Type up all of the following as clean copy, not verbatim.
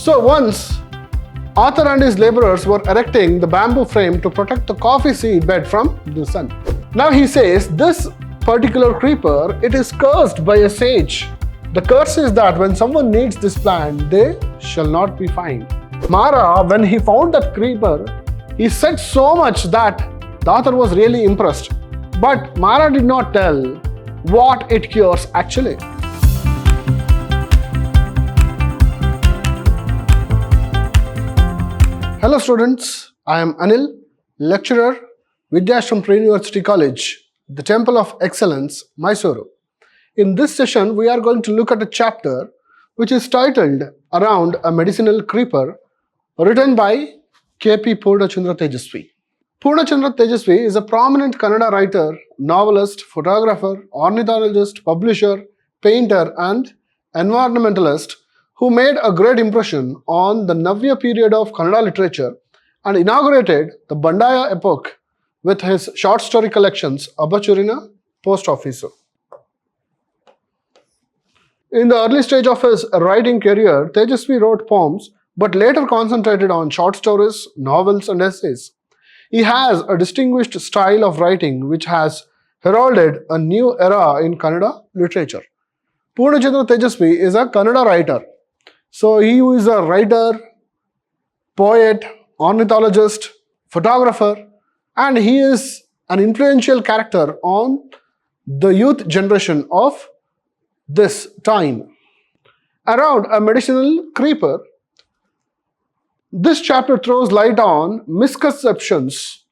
So once, author and his laborers were erecting the bamboo frame to protect the coffee seed bed from the sun. Now he says this particular creeper, it is cursed by a sage. The curse is that when someone needs this plant, they shall not be found. Mara, when he found that creeper, he said so much that the author was really impressed. But Mara did not tell what it cures actually. Hello students, I am Anil, lecturer, Vidhyaashram Pre-University College, the Temple of Excellence, Mysuru. In this session, we are going to look at a chapter which is titled Around a Medicinal Creeper, written by K.P. Purnachandra Tejasvi. Purnachandra Tejasvi is a prominent Kannada writer, novelist, photographer, ornithologist, publisher, painter and environmentalist who made a great impression on the Navya period of Kannada literature and inaugurated the Bandaya epoch with his short story collections Abbachurina Post Office. In the early stage of his writing career, Tejasvi wrote poems but later concentrated on short stories, novels and essays. He has a distinguished style of writing which has heralded a new era in Kannada literature. Purnachandra Tejasvi is a Kannada writer. So he is a writer, poet, ornithologist, photographer, and he is an influential character on the youth generation of this time. Around a medicinal creeper, this chapter throws light on misconceptions.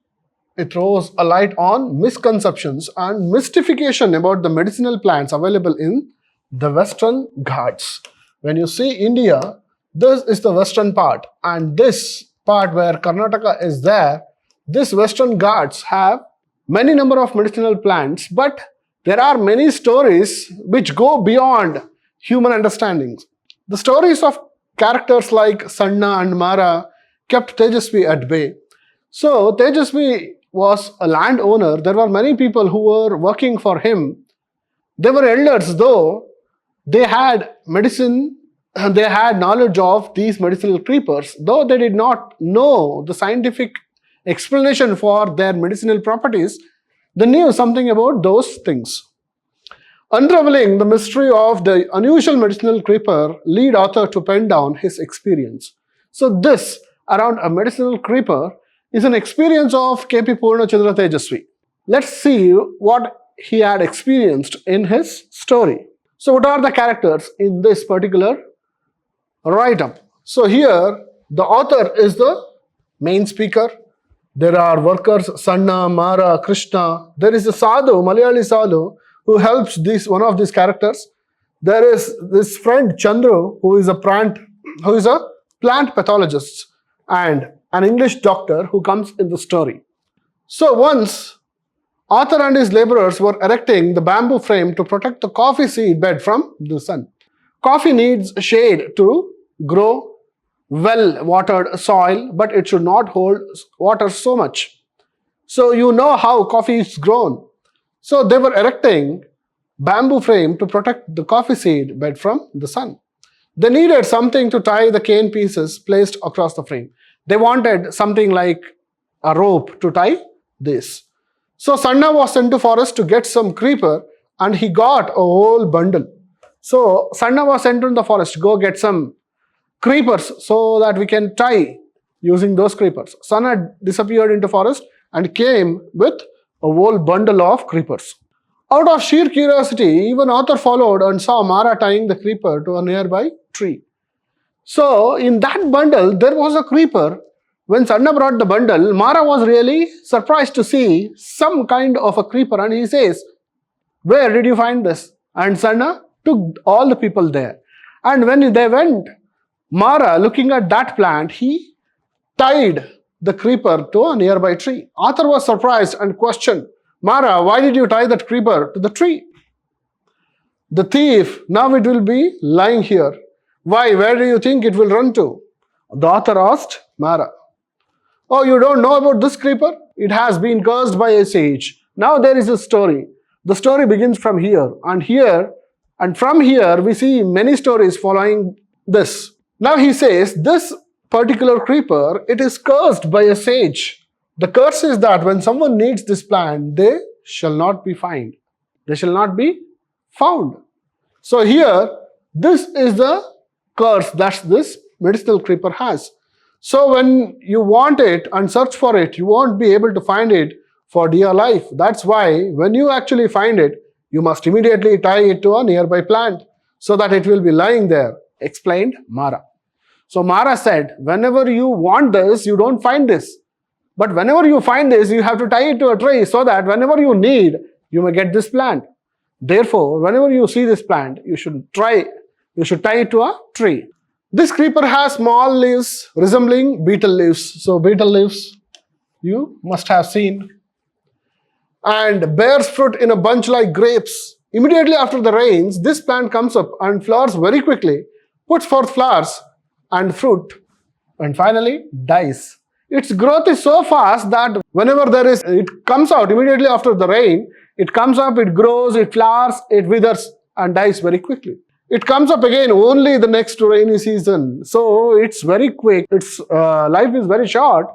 It throws a light on misconceptions and mystification about the medicinal plants available in the Western Ghats. When you see India, this is the western part, and this part where Karnataka is there, this Western Ghats have many number of medicinal plants, but there are many stories which go beyond human understandings. The stories of characters like Sanna and Mara kept Tejasvi at bay. So Tejasvi was a landowner. There were many people who were working for him. They were elders, though they had medicine and they had knowledge of these medicinal creepers, though they did not know the scientific explanation for their medicinal properties. They knew something about those things. Unraveling the mystery of the unusual medicinal creeper lead author to pen down his experience. So this, Around a Medicinal Creeper, is an experience of K.P. Purnachandra Tejasvi. Let's see what he had experienced in his story. So what are the characters in this particular write-up? So here, the author is the main speaker. There are workers, Sanna, Mara, Krishna. There is a sadhu, Malayali sadhu, who helps one of these characters. There is this friend Chandru, who is a plant pathologist, and an English doctor who comes in the story. So once, author and his laborers were erecting the bamboo frame to protect the coffee seed bed from the sun. Coffee needs shade to grow, well-watered soil, but it should not hold water so much. So you know how coffee is grown. So they were erecting bamboo frame to protect the coffee seed bed from the sun. They needed something to tie the cane pieces placed across the frame. They wanted something like a rope to tie this. So Sanna was sent to forest to get some creeper and he got a whole bundle. So Sanna was sent to the forest, go get some creepers so that we can tie using those creepers. Sanna disappeared into forest and came with a whole bundle of creepers. Out of sheer curiosity, even author followed and saw Mara tying the creeper to a nearby tree. So in that bundle, there was a creeper. When Sanna brought the bundle, Mara was really surprised to see some kind of a creeper and he says, "Where did you find this?" And Sanna took all the people there. And when they went, Mara, looking at that plant, he tied the creeper to a nearby tree. Author was surprised and questioned, "Mara, why did you tie that creeper to the tree?" "The thief, now it will be lying here. Why, where do you think it will run to?" The author asked Mara. "Oh, you don't know about this creeper? It has been cursed by a sage. Now there is a story. The story begins from here, and from here we see many stories following this. Now he says, this particular creeper, it is cursed by a sage. The curse is that when someone needs this plant, they shall not be found. They shall not be found. So here, this is the curse that this medicinal creeper has. So when you want it and search for it, you won't be able to find it for dear life. That's why when you actually find it, you must immediately tie it to a nearby plant so that it will be lying there, explained Mara. So Mara said, whenever you want this, you don't find this. But whenever you find this, you have to tie it to a tree so that whenever you need, you may get this plant. Therefore, whenever you see this plant, you should tie it to a tree. This creeper has small leaves resembling beetle leaves. So beetle leaves you must have seen. And bears fruit in a bunch like grapes. Immediately after the rains, this plant comes up and flowers very quickly, puts forth flowers and fruit, and finally dies. Its growth is so fast that whenever it comes out immediately after the rain, it comes up, it grows, it flowers, it withers and dies very quickly. It comes up again only the next rainy season. So it's very quick, its life is very short,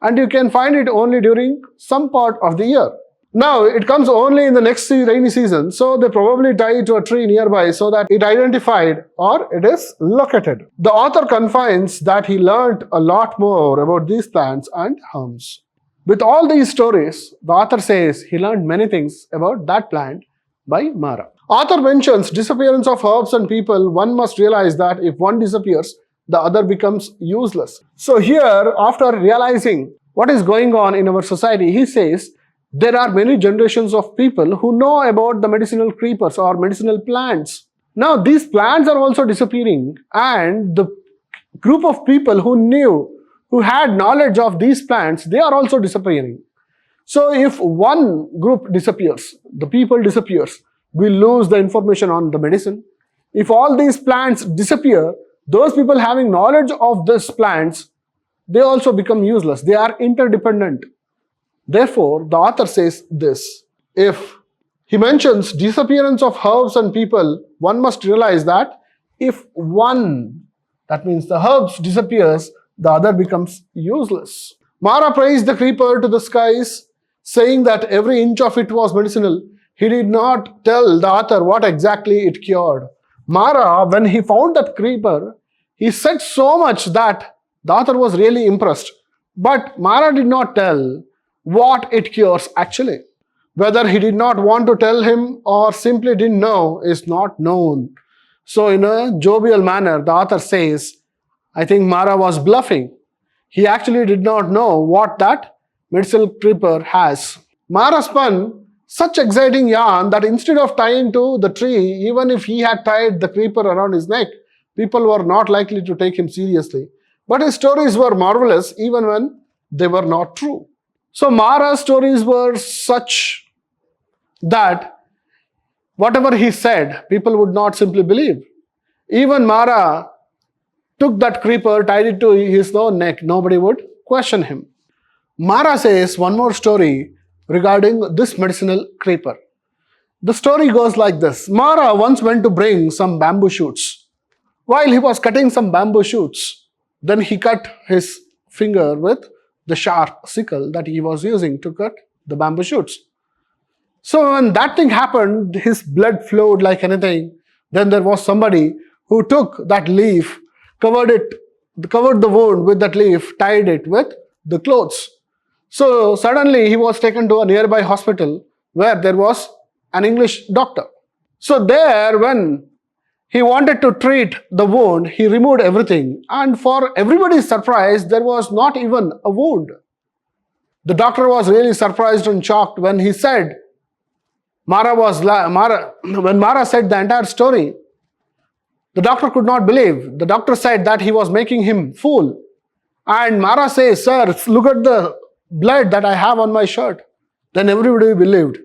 and you can find it only during some part of the year. Now, it comes only in the next rainy season, so they probably tie it to a tree nearby so that it identified or it is located. The author confines that he learnt a lot more about these plants and herbs. With all these stories, the author says he learned many things about that plant by Mara. Author mentions disappearance of herbs and people. One must realize that if one disappears, the other becomes useless. So here, after realizing what is going on in our society, he says, there are many generations of people who know about the medicinal creepers or medicinal plants. Now, these plants are also disappearing, and the group of people who had knowledge of these plants, they are also disappearing. So, if one group disappears, the people disappears, we lose the information on the medicine. If all these plants disappear, those people having knowledge of these plants, they also become useless. They are interdependent. Therefore, the author says this. If he mentions disappearance of herbs and people, one must realize that if one, that means the herbs, disappears, the other becomes useless. Mara praised the creeper to the skies, saying that every inch of it was medicinal. He did not tell the author what exactly it cured. Mara, when he found that creeper, he said so much that the author was really impressed. But Mara did not tell what it cures actually. Whether he did not want to tell him or simply didn't know is not known. So in a jovial manner, the author says, I think Mara was bluffing. He actually did not know what that medicinal creeper has. Mara spun such exciting yarn that instead of tying to the tree, even if he had tied the creeper around his neck, people were not likely to take him seriously. But his stories were marvelous even when they were not true. So Mara's stories were such that whatever he said, people would not simply believe. Even Mara took that creeper, tied it to his own neck. Nobody would question him. Mara says one more story regarding this medicinal creeper. The story goes like this. Mara once went to bring some bamboo shoots. While he was cutting some bamboo shoots, then he cut his finger with the sharp sickle that he was using to cut the bamboo shoots. So when that thing happened, his blood flowed like anything. Then there was somebody who took that leaf, covered the wound with that leaf, tied it with the clothes. So suddenly he was taken to a nearby hospital where there was an English doctor. So there, when he wanted to treat the wound, he removed everything. And for everybody's surprise, there was not even a wound. The doctor was really surprised and shocked when he said, when Mara said the entire story, the doctor could not believe. The doctor said that he was making him fool. And Mara says, sir, look at the blood that I have on my shirt. Then everybody believed.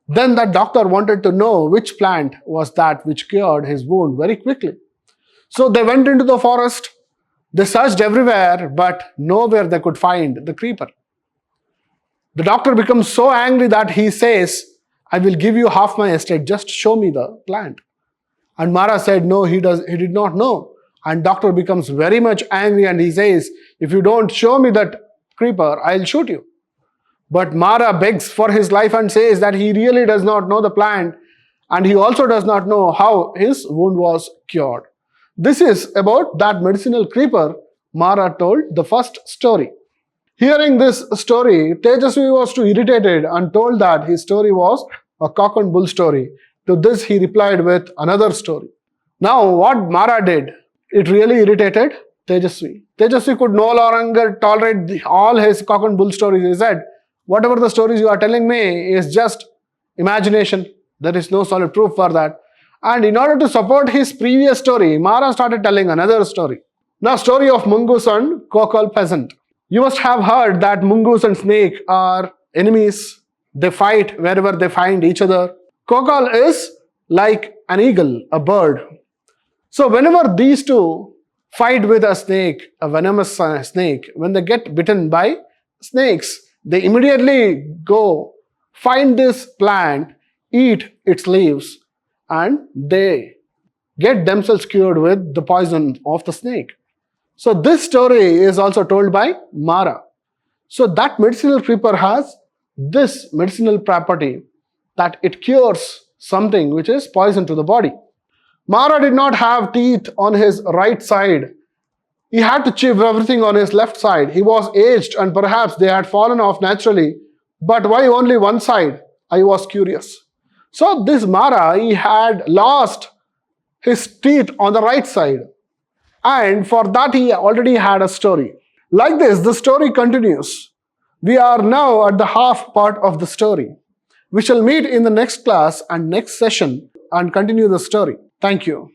Then that doctor wanted to know which plant was that which cured his wound very quickly. So they went into the forest. They searched everywhere, but nowhere they could find the creeper. The doctor becomes so angry that he says, I will give you half my estate, just show me the plant. And Mara said, no, he did not know. And doctor becomes very much angry and he says, if you don't show me that creeper, I'll shoot you. But Mara begs for his life and says that he really does not know the plant and he also does not know how his wound was cured. This is about that medicinal creeper Mara told the first story. Hearing this story, Tejasvi was too irritated and told that his story was a cock and bull story. To this he replied with another story. Now what Mara did, it really irritated Tejasvi. Tejasvi could no longer tolerate all his cock and bull stories. He said, whatever the stories you are telling me is just imagination. There is no solid proof for that. And in order to support his previous story, Mara started telling another story. Now, story of Mongoose and Kokal peasant. You must have heard that mongoose and snake are enemies. They fight wherever they find each other. Kokal is like an eagle, a bird. So whenever these two fight with a snake, a venomous snake, when they get bitten by snakes, they immediately go find this plant, eat its leaves, and they get themselves cured with the poison of the snake. So this story is also told by Mara. So that medicinal creeper has this medicinal property that it cures something which is poison to the body. Mara did not have teeth on his right side. He had to chew everything on his left side. He was aged and perhaps they had fallen off naturally. But why only one side? I was curious. So this Mara, he had lost his teeth on the right side. And for that he already had a story. Like this, the story continues. We are now at the half part of the story. We shall meet in the next class and next session and continue the story. Thank you.